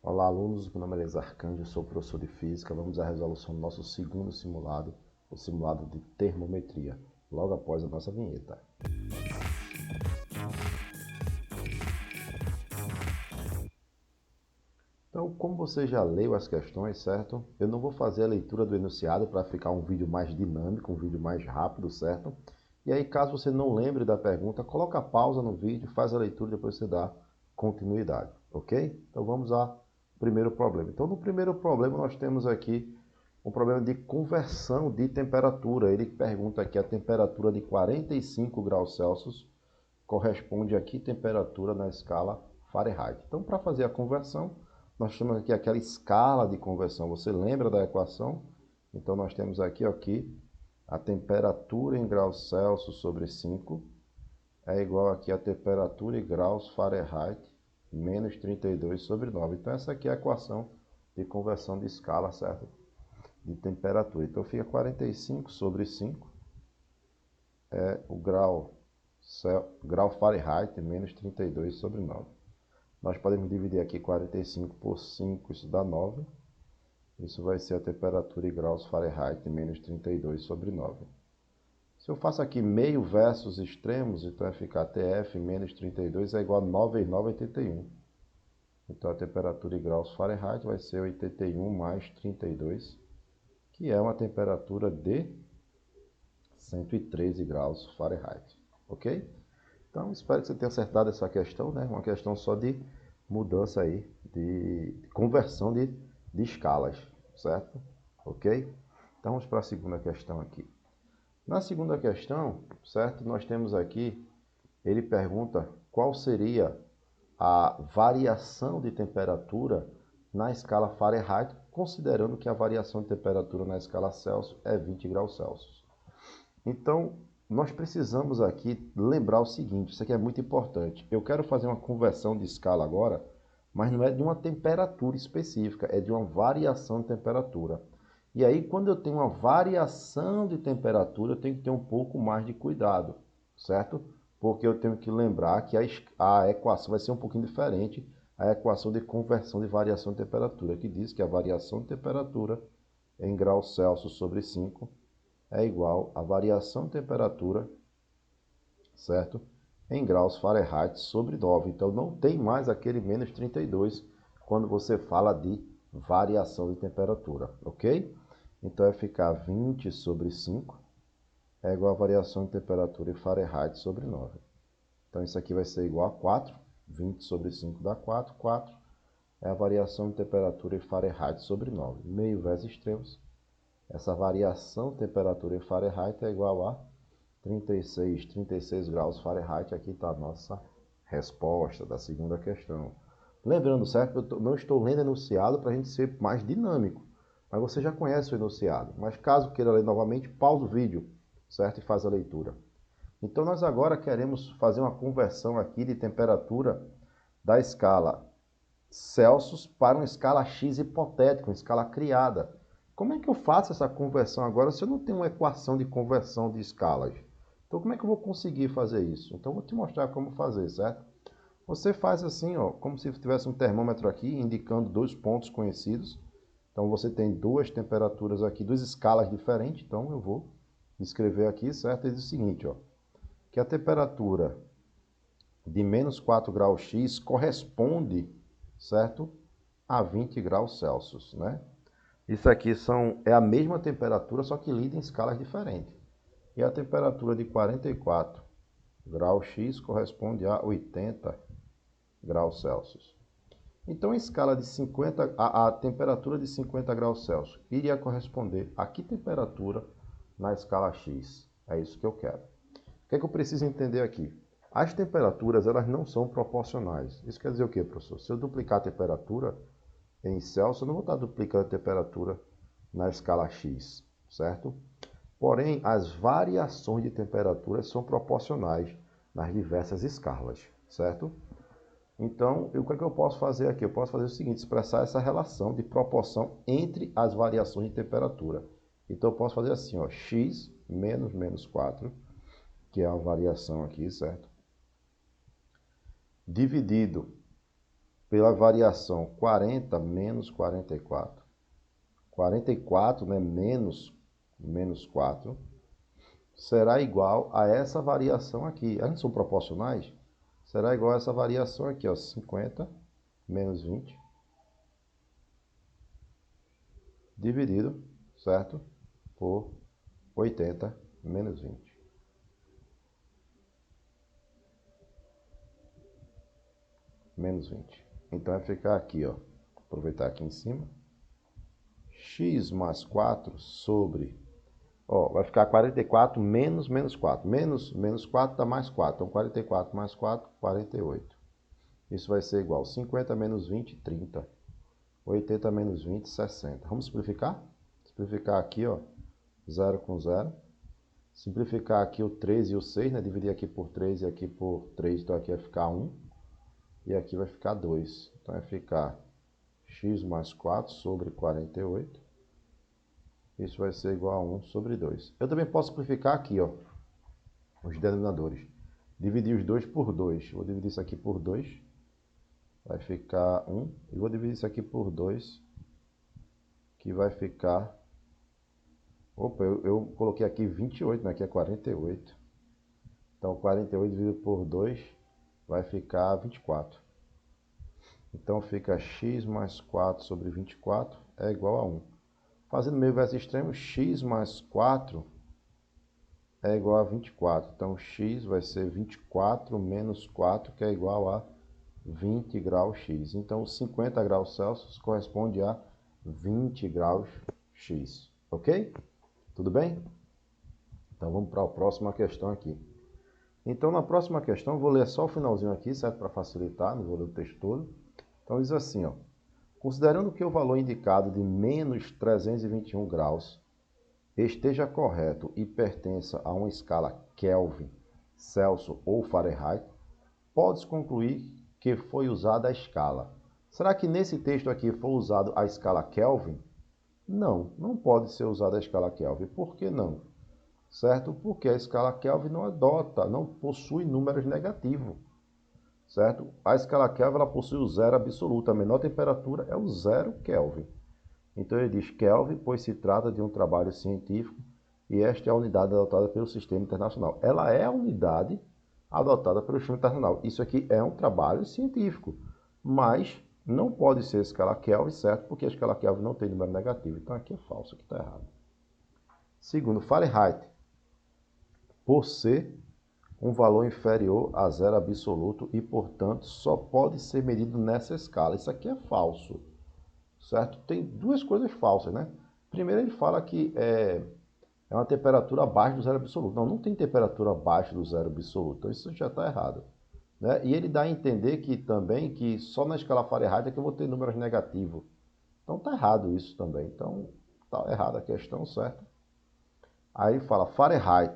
Olá, alunos. Meu nome é Elisa Arcanjo, sou professor de Física. Vamos à resolução do nosso segundo simulado, o simulado de termometria, logo após a nossa vinheta. Então, como você já leu as questões, certo? Eu não vou fazer a leitura do enunciado para ficar um vídeo mais dinâmico, um vídeo mais rápido, certo? E aí, caso você não lembre da pergunta, coloca pausa no vídeo, faz a leitura e depois você dá continuidade, ok? Então, vamos ao primeiro problema. Então, no primeiro problema, nós temos aqui um problema de conversão de temperatura. Ele pergunta aqui a temperatura de 45 graus Celsius corresponde a que temperatura na escala Fahrenheit. Então, para fazer a conversão, nós temos aqui aquela escala de conversão. Você lembra da equação? Então, nós temos aqui a temperatura em graus Celsius sobre 5 é igual aqui a temperatura em graus Fahrenheit menos 32 sobre 9. Então, essa aqui é a equação de conversão de escala, certo? De temperatura. Então, fica 45 sobre 5 é o grau Fahrenheit menos 32 sobre 9. Nós podemos dividir aqui 45 por 5, isso dá 9. Isso vai ser a temperatura em graus Fahrenheit menos 32 sobre 9. Se eu faço aqui meio versus extremos, então vai ficar TF menos 32 é igual a 9 vezes 9, 81. Então a temperatura em graus Fahrenheit vai ser 81 mais 32, que é uma temperatura de 113 graus Fahrenheit. Ok? Então, espero que você tenha acertado essa questão, né? Uma questão só de mudança aí, de conversão de escalas, certo? Ok? Então, vamos para a segunda questão aqui. Na segunda questão, certo? Nós temos aqui, ele pergunta qual seria a variação de temperatura na escala Fahrenheit, considerando que a variação de temperatura na escala Celsius é 20 graus Celsius. Então, nós precisamos aqui lembrar o seguinte, isso aqui é muito importante. Eu quero fazer uma conversão de escala agora, mas não é de uma temperatura específica, é de uma variação de temperatura. E aí, quando eu tenho uma variação de temperatura, eu tenho que ter um pouco mais de cuidado, certo? Porque eu tenho que lembrar que a equação vai ser um pouquinho diferente, a equação de conversão de variação de temperatura, que diz que a variação de temperatura em graus Celsius sobre 5 é igual à variação de temperatura, certo? Em graus Fahrenheit sobre 9. Então, não tem mais aquele menos 32 quando você fala de variação de temperatura, ok? Então, vai ficar 20 sobre 5 é igual à variação de temperatura em Fahrenheit sobre 9. Então, isso aqui vai ser igual a 4. 20 sobre 5 dá 4. 4 é a variação de temperatura em Fahrenheit sobre 9. Meio vezes extremos. Essa variação de temperatura em Fahrenheit é igual a 36 graus Fahrenheit. Aqui está a nossa resposta da segunda questão. Lembrando, certo? Eu não estou lendo enunciado para a gente ser mais dinâmico. Mas você já conhece o enunciado. Mas caso queira ler novamente, pausa o vídeo, certo? E faz a leitura. Então, nós agora queremos fazer uma conversão aqui de temperatura da escala Celsius para uma escala X hipotética, uma escala criada. Como é que eu faço essa conversão agora se eu não tenho uma equação de conversão de escalas? Então, como é que eu vou conseguir fazer isso? Então, eu vou te mostrar como fazer, certo? Você faz assim, ó, como se tivesse um termômetro aqui, indicando dois pontos conhecidos. Então, você tem duas temperaturas aqui, duas escalas diferentes. Então, eu vou escrever aqui, certo? E diz o seguinte, ó, que a temperatura de menos 4 graus X corresponde, certo, a 20 graus Celsius, né? Isso aqui é a mesma temperatura, só que lida em escalas diferentes. E a temperatura de 44 graus X corresponde a 80 graus Celsius. Então, a escala de 50, a temperatura de 50 graus Celsius iria corresponder a que temperatura na escala X? É isso que eu quero. O que é que eu preciso entender aqui? As temperaturas, elas não são proporcionais. Isso quer dizer o quê, professor? Se eu duplicar a temperatura em Celsius, eu não vou estar duplicando a temperatura na escala X, certo? Porém, as variações de temperatura são proporcionais nas diversas escalas, certo? Então, o que é que eu posso fazer aqui? Eu posso fazer o seguinte, expressar essa relação de proporção entre as variações de temperatura. Então, eu posso fazer assim, ó, x menos menos 4, que é a variação aqui, certo? Dividido pela variação 40 menos 44. 44, né, menos 4, será igual a essa variação aqui. Elas são proporcionais? Será igual a essa variação aqui, ó, 50 menos 20, dividido, certo? Por 80 menos 20. Menos 20. Então vai ficar aqui, ó. Aproveitar aqui em cima. X mais 4 sobre... Ó, vai ficar 44 menos 4. Menos 4 dá mais 4. Então 44 mais 4, 48. Isso vai ser igual a 50 menos 20, 30. 80 menos 20, 60. Vamos simplificar? Simplificar aqui, ó. 0 com 0. Simplificar aqui o 3 e o 6, né? Dividir aqui por 3 e aqui por 3. Então aqui vai ficar 1. E aqui vai ficar 2. Então vai ficar x mais 4 sobre 48. Isso vai ser igual a 1 sobre 2. Eu também posso simplificar aqui, ó, os denominadores. Dividir os 2 por 2. Vou dividir isso aqui por 2. Vai ficar 1. E vou dividir isso aqui por 2. Que vai ficar... Opa, eu coloquei aqui 28, né? Aqui é 48. Então 48 dividido por 2 vai ficar 24. Então fica x mais 4 sobre 24 é igual a 1. Fazendo meio verso extremo, x mais 4 é igual a 24. Então x vai ser 24 menos 4, que é igual a 20 graus x. Então 50 graus Celsius corresponde a 20 graus x. Ok? Tudo bem? Então vamos para a próxima questão aqui. Então na próxima questão, eu vou ler só o finalzinho aqui, certo? Para facilitar, não vou ler o texto todo. Então diz assim, ó. Considerando que o valor indicado de menos 321 graus esteja correto e pertença a uma escala Kelvin, Celsius ou Fahrenheit, pode-se concluir que foi usada a escala. Será que nesse texto aqui foi usado a escala Kelvin? Não, não pode ser usada a escala Kelvin. Por que não? Certo? Porque a escala Kelvin não adota, não possui números negativos. Certo? A escala Kelvin ela possui o zero absoluto. A menor temperatura é o 0 Kelvin. Então ele diz Kelvin, pois se trata de um trabalho científico e esta é a unidade adotada pelo Sistema Internacional. Ela é a unidade adotada pelo Sistema Internacional. Isso aqui é um trabalho científico, mas não pode ser a escala Kelvin, certo? Porque a escala Kelvin não tem número negativo. Então aqui é falso, aqui está errado. Segundo, Fahrenheit, por ser um valor inferior a zero absoluto e, portanto, só pode ser medido nessa escala. Isso aqui é falso, certo? Tem duas coisas falsas, né? Primeiro, ele fala que é uma temperatura abaixo do zero absoluto. Não, não tem temperatura abaixo do zero absoluto. Então, isso já está errado, né? E ele dá a entender que também que só na escala Fahrenheit é que eu vou ter números negativos. Então, está errado isso também. Então, está errada a questão, certo? Aí ele fala Fahrenheit,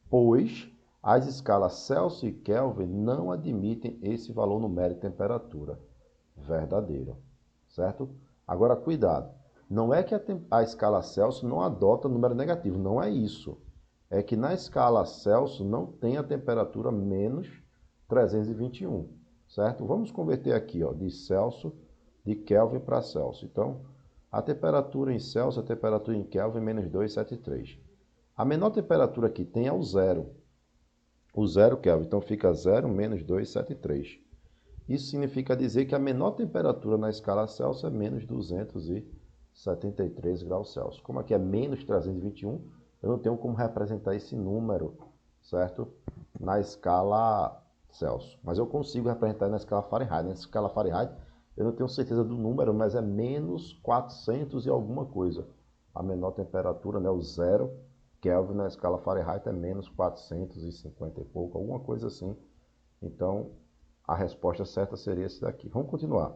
pois as escalas Celsius e Kelvin não admitem esse valor numérico de temperatura. Verdadeiro, certo? Agora, cuidado. Não é que a escala Celsius não adota número negativo, não é isso. É que na escala Celsius não tem a temperatura menos 321, certo? Vamos converter aqui, ó, de Celsius, de Kelvin para Celsius. Então, a temperatura em Celsius, a temperatura em Kelvin, menos 273. A menor temperatura que tem é o zero. O zero Kelvin, então fica 0 menos 273. Isso significa dizer que a menor temperatura na escala Celsius é menos 273 graus Celsius. Como aqui é menos 321, eu não tenho como representar esse número, certo? Na escala Celsius. Mas eu consigo representar na escala Fahrenheit. Na escala Fahrenheit, eu não tenho certeza do número, mas é menos 400 e alguma coisa. A menor temperatura, né, o zero Kelvin na escala Fahrenheit é menos 450 e pouco, alguma coisa assim. Então, a resposta certa seria esse daqui. Vamos continuar.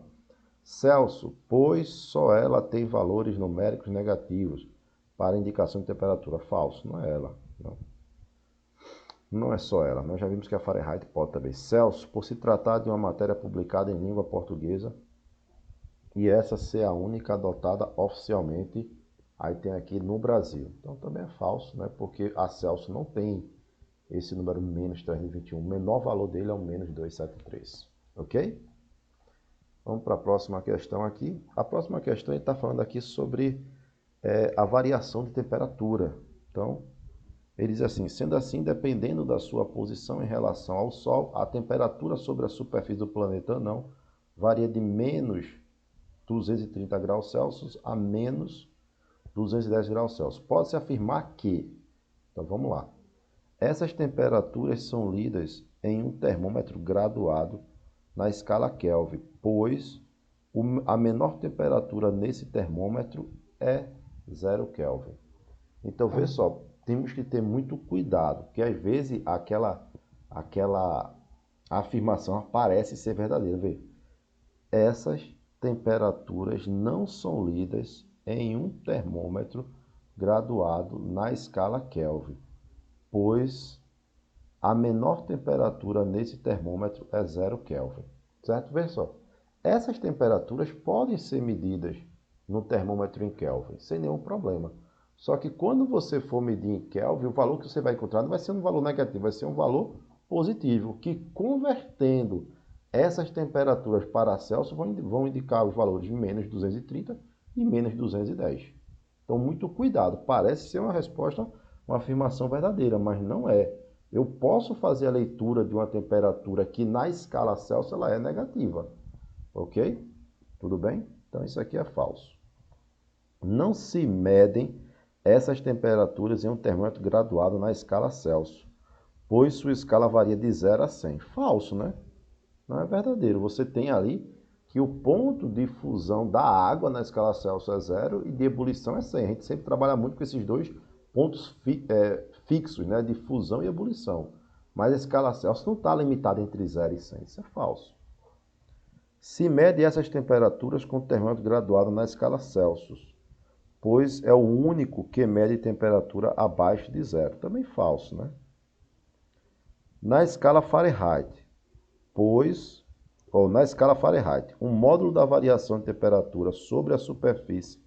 Celsius, pois só ela tem valores numéricos negativos para indicação de temperatura. Falso, não é ela. Não, não é só ela. Nós já vimos que a Fahrenheit pode também. Celsius, por se tratar de uma matéria publicada em língua portuguesa e essa ser a única adotada oficialmente, aí tem aqui no Brasil. Então também é falso, né? Porque a Celsius não tem esse número menos 321. O menor valor dele é o menos 273. Ok? Vamos para a próxima questão aqui. A próxima questão ele está falando aqui sobre a variação de temperatura. Então, ele diz assim, sendo assim, dependendo da sua posição em relação ao Sol, a temperatura sobre a superfície do planeta anão varia de menos 230 graus Celsius a menos 210 graus Celsius. Pode-se afirmar que, então vamos lá, essas temperaturas são lidas em um termômetro graduado na escala Kelvin, pois a menor temperatura nesse termômetro é 0 Kelvin. Então, vê só, temos que ter muito cuidado, porque às vezes aquela afirmação parece ser verdadeira. Vê, essas temperaturas não são lidas em um termômetro graduado na escala Kelvin, pois a menor temperatura nesse termômetro é 0 Kelvin. Certo? Vê só, essas temperaturas podem ser medidas no termômetro em Kelvin, sem nenhum problema. Só que quando você for medir em Kelvin, o valor que você vai encontrar não vai ser um valor negativo, vai ser um valor positivo, que convertendo essas temperaturas para Celsius vão indicar os valores de menos 230 e menos 210. Então, muito cuidado. Parece ser uma resposta, uma afirmação verdadeira, mas não é. Eu posso fazer a leitura de uma temperatura que na escala Celsius ela é negativa. Ok? Tudo bem? Então, isso aqui é falso. Não se medem essas temperaturas em um termômetro graduado na escala Celsius, pois sua escala varia de 0 a 100. Falso, né? Não é verdadeiro. Você tem ali que o ponto de fusão da água na escala Celsius é 0 e de ebulição é 100. A gente sempre trabalha muito com esses dois pontos fixos, né, de fusão e ebulição. Mas a escala Celsius não está limitada entre 0 e 100. Isso é falso. Se mede essas temperaturas com o termômetro graduado na escala Celsius, pois é o único que mede temperatura abaixo de 0. Também falso, né? Na escala Fahrenheit, na escala Fahrenheit, um módulo da variação de temperatura sobre a superfície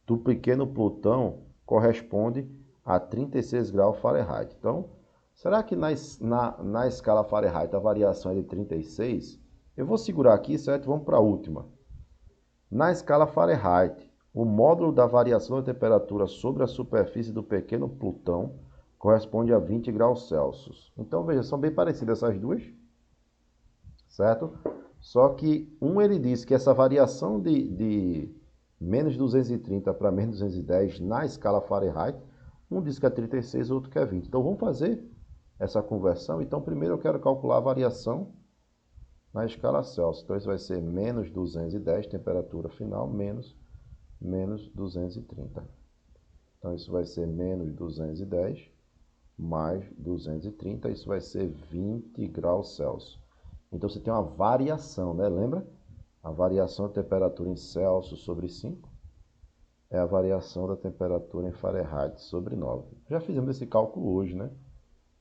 do pequeno Plutão corresponde a 36 graus Fahrenheit. Então, será que na escala Fahrenheit a variação é de 36? Eu vou segurar aqui, certo? Vamos para a última. Na escala Fahrenheit, o módulo da variação da temperatura sobre a superfície do pequeno Plutão corresponde a 20 graus Celsius. Então, veja, são bem parecidas essas duas, certo? Só que ele diz que essa variação de menos 230 para menos 210 na escala Fahrenheit, um diz que é 36, outro que é 20. Então, vamos fazer essa conversão. Então, primeiro eu quero calcular a variação na escala Celsius. Então, isso vai ser menos 210, temperatura final, menos 230. Então, isso vai ser menos 210 mais 230, isso vai ser 20 graus Celsius. Então, você tem uma variação, né? Lembra? A variação de temperatura em Celsius sobre 5 é a variação da temperatura em Fahrenheit sobre 9. Já fizemos esse cálculo hoje, né?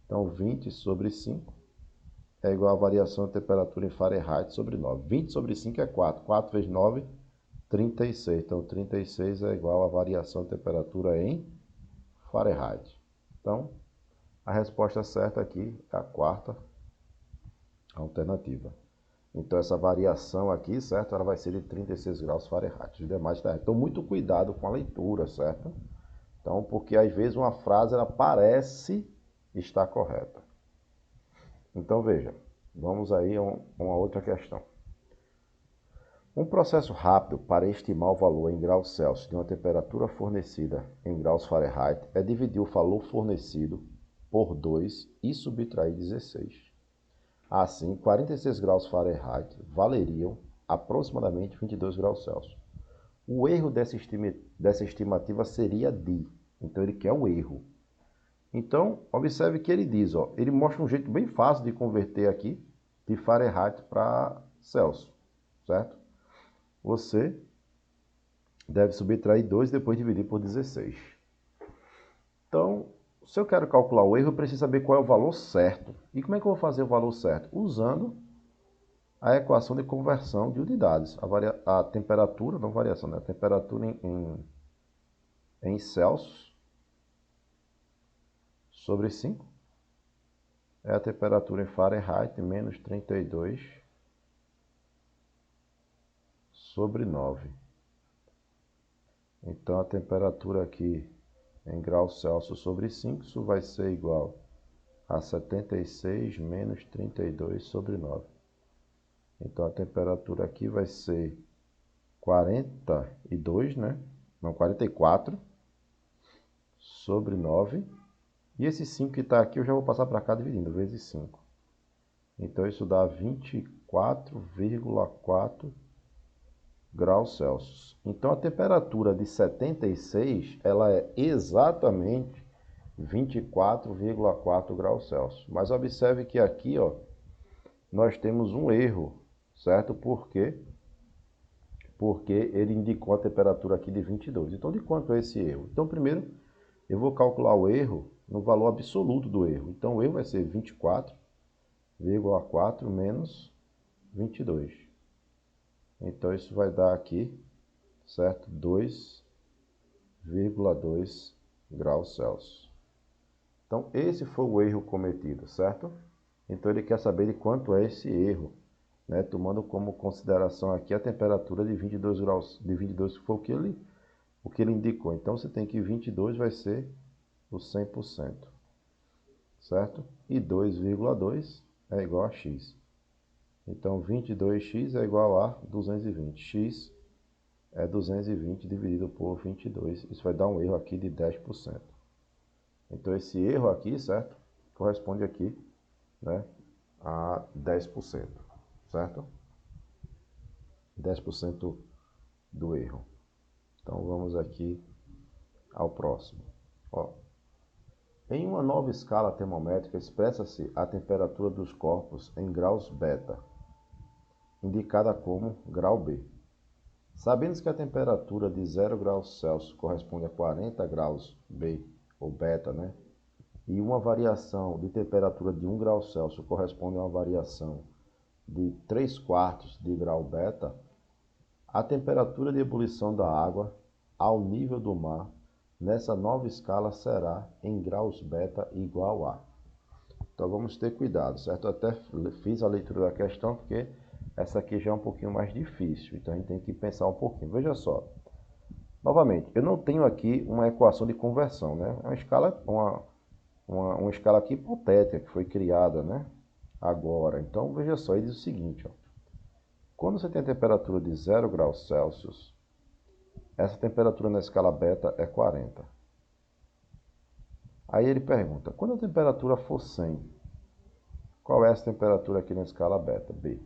Então, 20 sobre 5 é igual à variação de temperatura em Fahrenheit sobre 9. 20 sobre 5 é 4. 4 vezes 9, 36. Então, 36 é igual à variação de temperatura em Fahrenheit. Então, a resposta certa aqui é a quarta alternativa. Então, essa variação aqui, certo? Ela vai ser de 36 graus Fahrenheit. Os demais tá. Então, muito cuidado com a leitura, certo? Então, porque às vezes uma frase ela parece estar correta. Então, veja, vamos aí a uma outra questão. Um processo rápido para estimar o valor em graus Celsius de uma temperatura fornecida em graus Fahrenheit é dividir o valor fornecido por 2 e subtrair 16. Assim, 46 graus Fahrenheit valeriam aproximadamente 22 graus Celsius. O erro dessa estimativa seria de. Então, ele quer o erro. Então, observe que ele diz, ele mostra um jeito bem fácil de converter aqui de Fahrenheit para Celsius, certo? Você deve subtrair 2 e depois dividir por 16. Então, se eu quero calcular o erro, eu preciso saber qual é o valor certo. E como é que eu vou fazer o valor certo? Usando a equação de conversão de unidades. A temperatura, não variação, né? A temperatura em Celsius sobre 5 é a temperatura em Fahrenheit menos 32 sobre 9. Então, a temperatura aqui em graus Celsius sobre 5, isso vai ser igual a 76 menos 32 sobre 9. Então, a temperatura aqui vai ser 42, né? Não, 44 sobre 9. E esse 5 que está aqui eu já vou passar para cá dividindo, vezes 5. Então, isso dá 24,4 graus Celsius. Então, a temperatura de 76, ela é exatamente 24,4 graus Celsius. Mas observe que aqui, ó, nós temos um erro, certo? Por quê? Porque ele indicou a temperatura aqui de 22. Então, de quanto é esse erro? Então, primeiro, eu vou calcular o erro no valor absoluto do erro. Então, o erro vai ser 24,4 menos 22. Então, isso vai dar aqui, certo? 2,2 graus Celsius. Então, esse foi o erro cometido, certo? Então, ele quer saber de quanto é esse erro, né? Tomando como consideração aqui a temperatura de 22 graus, de 22 que foi o que ele indicou. Então, você tem que 22 vai ser o 100%, certo? E 2,2 é igual a x. Então, 22x é igual a 220. X é 220 dividido por 22. Isso vai dar um erro aqui de 10%. Então, esse erro aqui, certo? Corresponde aqui, né, a 10%, certo? 10% do erro. Então, vamos aqui ao próximo. Ó, em uma nova escala termométrica, expressa-se a temperatura dos corpos em graus beta, indicada como grau B. Sabendo que a temperatura de 0 graus Celsius corresponde a 40 graus B, ou beta, né? E uma variação de temperatura de 1 grau Celsius corresponde a uma variação de 3/4 de grau beta, a temperatura de ebulição da água ao nível do mar nessa nova escala será em graus beta igual a. Então vamos ter cuidado, certo? Eu até fiz a leitura da questão porque essa aqui já é um pouquinho mais difícil, então a gente tem que pensar um pouquinho. Veja só, novamente, eu não tenho aqui uma equação de conversão, né? É uma escala, uma escala aqui hipotética que foi criada, né? Agora, então veja só, ele diz o seguinte, ó. Quando você tem a temperatura de 0 graus Celsius, essa temperatura na escala beta é 40. Aí ele pergunta, quando a temperatura for 100, qual é essa temperatura aqui na escala beta? B.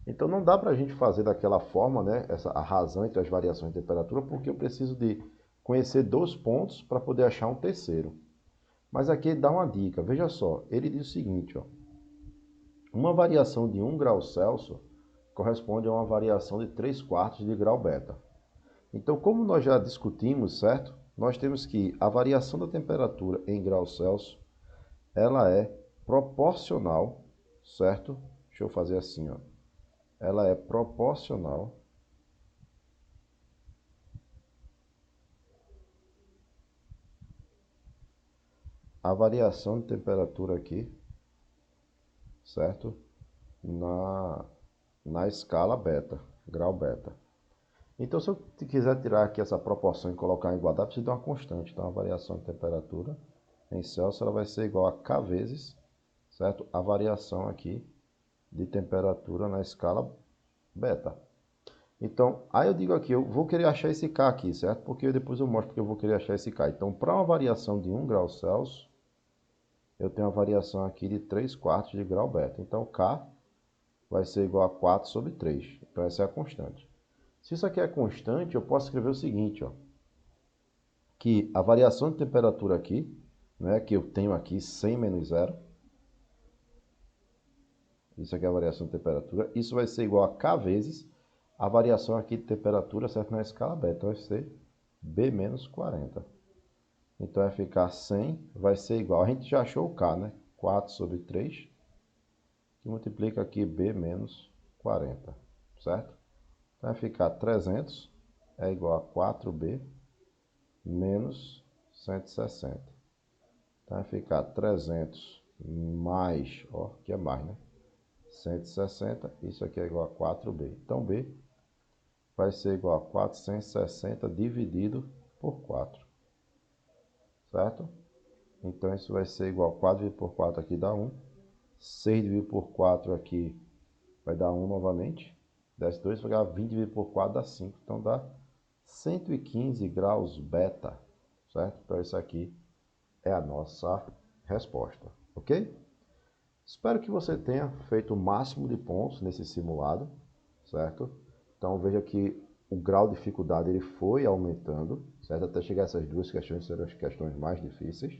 Então não dá para a gente fazer daquela forma, né, a razão entre as variações de temperatura, porque eu preciso de conhecer 2 pontos para poder achar um terceiro. Mas aqui ele dá uma dica, veja só, ele diz o seguinte, ó, uma variação de 1 grau Celsius corresponde a uma variação de 3/4 de grau beta. Então, como nós já discutimos, certo? Nós temos que a variação da temperatura em graus Celsius, ela é proporcional, certo? Deixa eu fazer assim, ó. Ela é proporcional à variação de temperatura aqui, certo? Na escala beta, grau beta. Então, se eu quiser tirar aqui essa proporção e colocar em igualdade, preciso de uma constante. Então, a variação de temperatura em Celsius ela vai ser igual a K vezes, certo? A variação aqui de temperatura na escala beta. Então, aí eu digo aqui, eu vou querer achar esse K aqui, certo? Porque depois eu mostro porque eu vou querer achar esse K. Então, para uma variação de 1 grau Celsius, eu tenho uma variação aqui de 3/4 de grau beta. Então, K vai ser igual a 4 sobre 3. Então, essa é a constante. Se isso aqui é constante, eu posso escrever o seguinte, ó, que a variação de temperatura aqui, né, que eu tenho aqui 100 menos 0, isso aqui é a variação de temperatura, isso vai ser igual a K vezes a variação aqui de temperatura, certo, na escala beta, então vai ser B menos 40. Então vai ficar 100, vai ser igual, a gente já achou o K, né, 4 sobre 3, que multiplica aqui B menos 40, certo? Então vai ficar 300 é igual a 4B menos 160. Então vai ficar 300 mais, ó, que é mais, né? 160, isso aqui é igual a 4B. Então B vai ser igual a 460 dividido por 4, certo? Então isso vai ser igual a 4 dividido por 4 aqui dá 1, 6 dividido por 4 aqui vai dar 1 novamente, desce 2, vai dar 20 dividido por 4 dá 5, então dá 115 graus beta, certo? Então isso aqui é a nossa resposta, ok? Espero que você tenha feito o máximo de pontos nesse simulado, certo? Então veja que o grau de dificuldade ele foi aumentando, certo? Até chegar a essas duas questões, que serão as questões mais difíceis.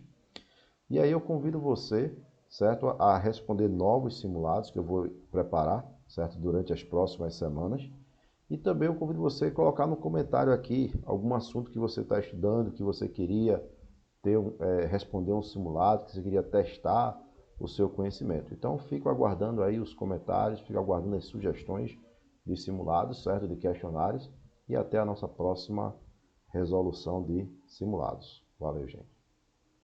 E aí eu convido você, certo, a responder novos simulados que eu vou preparar, certo, durante as próximas semanas. E também eu convido você a colocar no comentário aqui algum assunto que você está estudando, que você queria responder um simulado, que você queria testar o seu conhecimento. Então, fico aguardando aí os comentários, fico aguardando as sugestões de simulados, certo? De questionários. E até a nossa próxima resolução de simulados. Valeu, gente.